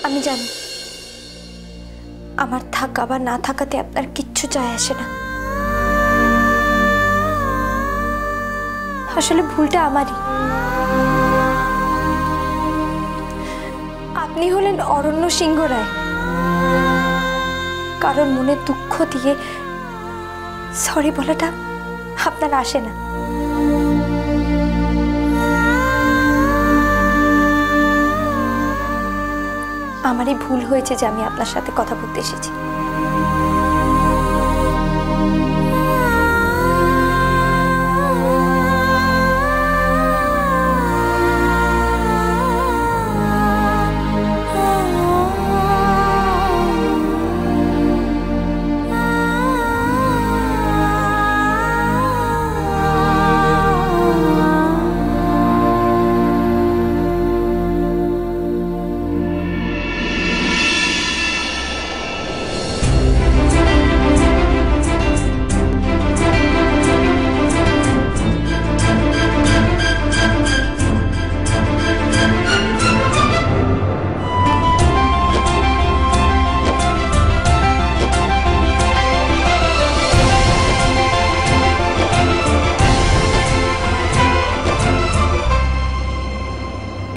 আমি জানি আমার থাকা বা না থাকাতে আপনার কিচ্ছু যায় আসে না। আসলে ভুলটা আমারই। আপনি হলেন অরণ্য সিংহ রায়, কারণ মনে দুঃখ দিয়ে সরি বলাটা আপনার আসে না। আমারই ভুল হয়েছে যে আমি আপনার সাথে কথা বলতে এসেছি।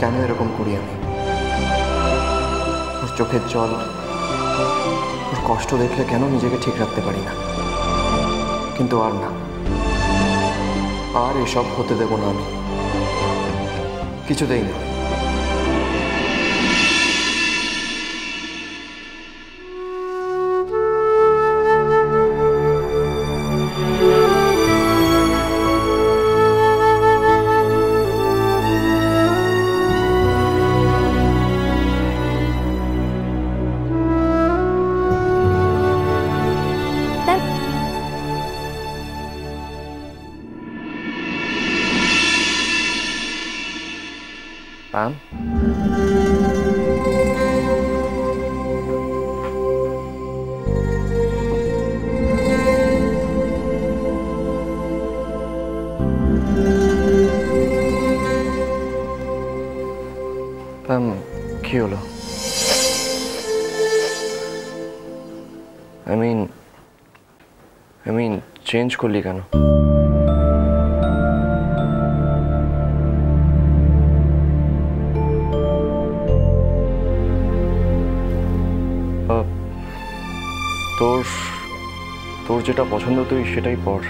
কেন এরকম করি আমি? ওর চোখের জল, ওর কষ্ট দেখলে কেন নিজেকে ঠিক রাখতে পারি না? কিন্তু আর না, আর এসব হতে দেব না আমি, কিছুতেই না। Pam? Pam, কি হলো? I mean, চেঞ্জ করলি কেন? তোর যেটা পছন্দ তুই সেটাই পড়।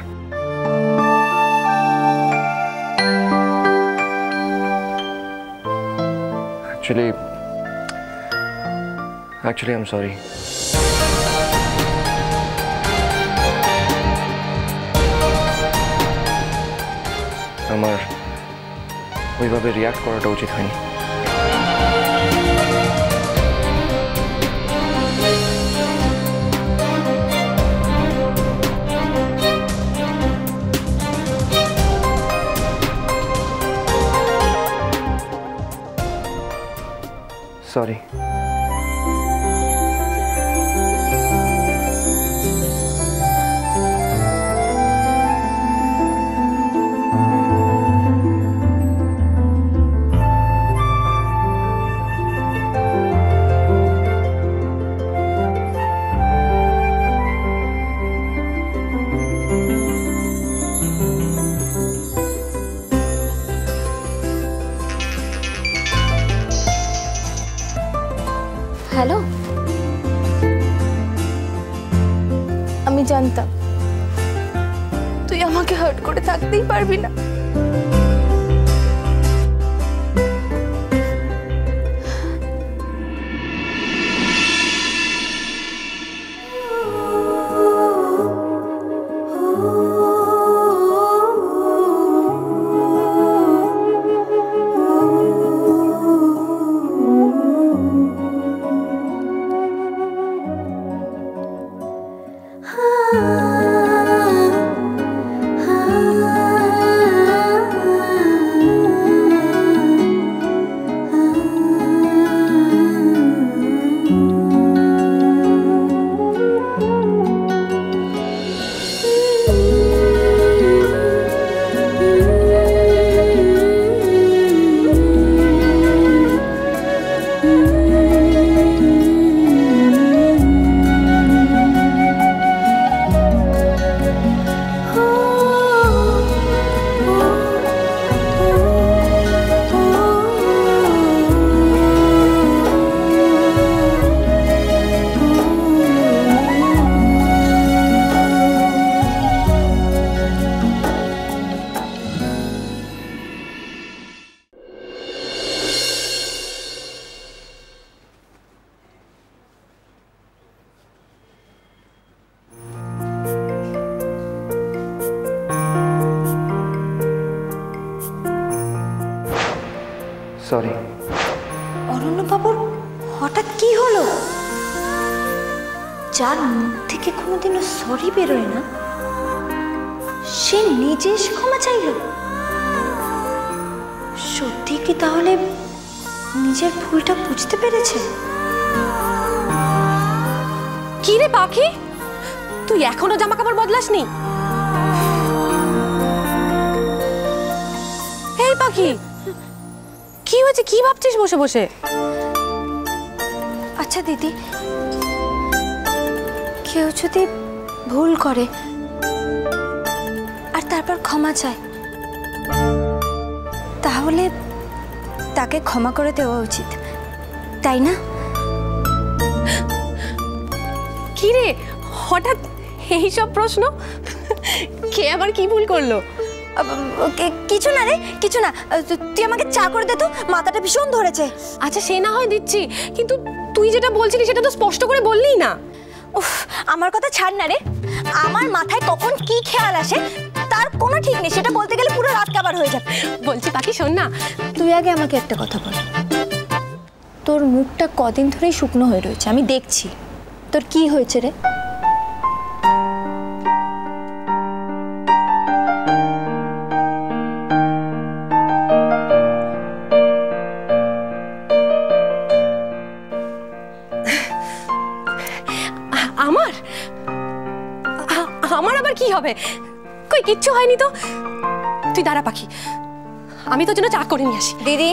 Actually, I'm sorry. আমার ওইভাবে রিয়াক্ট করাটা উচিত হয়নি। Sorry. হ্যালো, আমি জানতাম তুই আমাকে হার্ট করে থাকতেই পারবি না। সরি। অরণ্যবাবুর হঠাৎ কি হলো? যার মুখ থেকে কোনোদিনও সরি বেরোয় না, সে নিজে এসে ক্ষমা চাইল। সত্যি কি তাহলে নিজের ভুলটা বুঝতে পেরেছে? কি রে পাখি, তুই এখনো জামা কাপড় বদলাসনি? এই পাখি, কি হয়েছে? কি ভাবছিস বসে বসে? আচ্ছা দিদি, কেউ যদি ভুল করে আর তারপর ক্ষমা চায়, তাহলে তাকে ক্ষমা করে দেওয়া উচিত, তাই না? কি রে হঠাৎ এইসব প্রশ্ন? কে আবার কি ভুল করলো? কিছু না রে, কিছু না। তুই আমাকে চা করে দে তো, মাথাটা ভীষণ ধরেছে। আচ্ছা সে না হয় দিচ্ছি, কিন্তু তুই যেটা বলছিলি সেটা তো স্পষ্ট করে বললি না। উফ, আমার কথা ছাড় না রে। আমার মাথায় কখন কি খেয়াল আসে তার কোনো ঠিক নেই, সেটা বলতে গেলে পুরো রাত কাবার হয়ে যাবে। বলছি পাখি শোন না, তুই আগে আমাকে একটা কথা বল। তোর মুখটা কদিন ধরেই শুকনো হয়ে রয়েছে, আমি দেখছি। তোর কি হয়েছে রে? আমার আমার আবার কি হবে? কই কিচ্ছু হয়নি তো। তুই দাঁড়া পাখি, আমি তোর জন্য চা করে নিয়ে আসি। দিদি,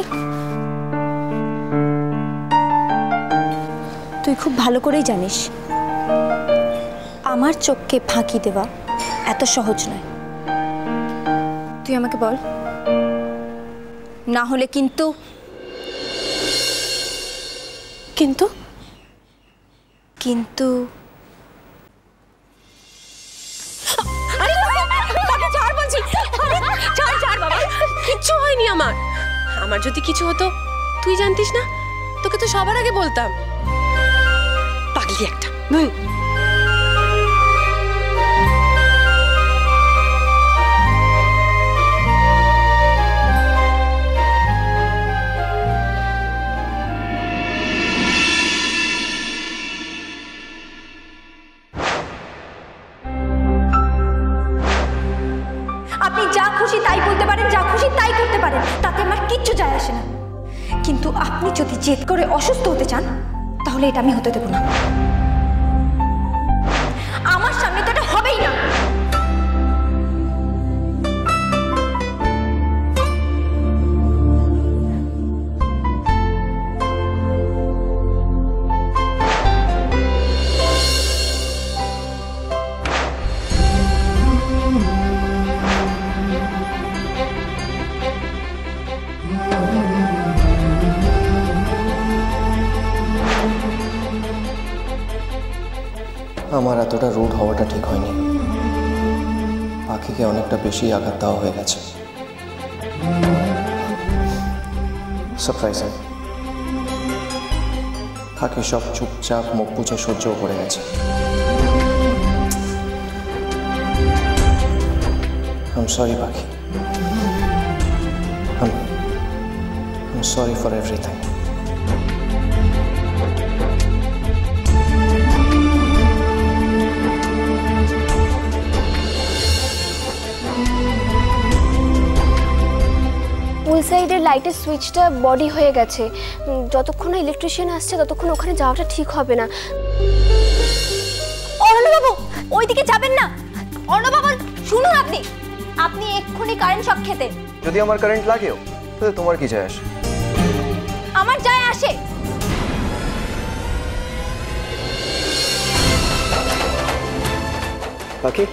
তুই খুব ভালো করেই জানিস আমার চোখকে ফাঁকি দেওয়া এত সহজ নয়। তুই আমাকে বল, না হলে কিন্তু কিন্তু কিন্তু কিচ্ছু হয়নি আমার। আমার যদি কিছু হতো তুই জানতিস না, তোকে তো সবার আগে বলতাম। পাগলি একটা। আপনি যা খুশি তাই বলতে পারেন, যা খুশি তাই করতে পারেন, তাতে আমার কিচ্ছু যায় আসে না। কিন্তু আপনি যদি জেদ করে অসুস্থ হতে চান, তাহলে এটা আমি হতে দেব না। আমার সামনে তো এটা হবেই না। আমার এতটা রুড হওয়াটা ঠিক হয়নি। পাখিকে অনেকটা বেশি আঘাত দেওয়া হয়ে গেছে। সারপ্রাইজিং, পাখি সব চুপচাপ মুখ বুঝে সহ্যও করে গেছে। I'm sorry, Paki. I'm sorry for everything. পুল সাইডের লাইটের সুইচটা বডি হয়ে গেছে। যতক্ষণ না ইলেকট্রিশিয়ান আসছে ততক্ষণ ওখানে যাওয়াটা ঠিক হবে না। অরণ্যবাবু, ওইদিকে যাবেন না। অরণ্যবাবু শুনুন, আপনি আপনি এক্ষুনি কারেন্ট শক খেতেন। যদি আমার কারেন্ট লাগেও তাহলে তোমার কি যায় আসে? আমার যায় আসে। পাখি,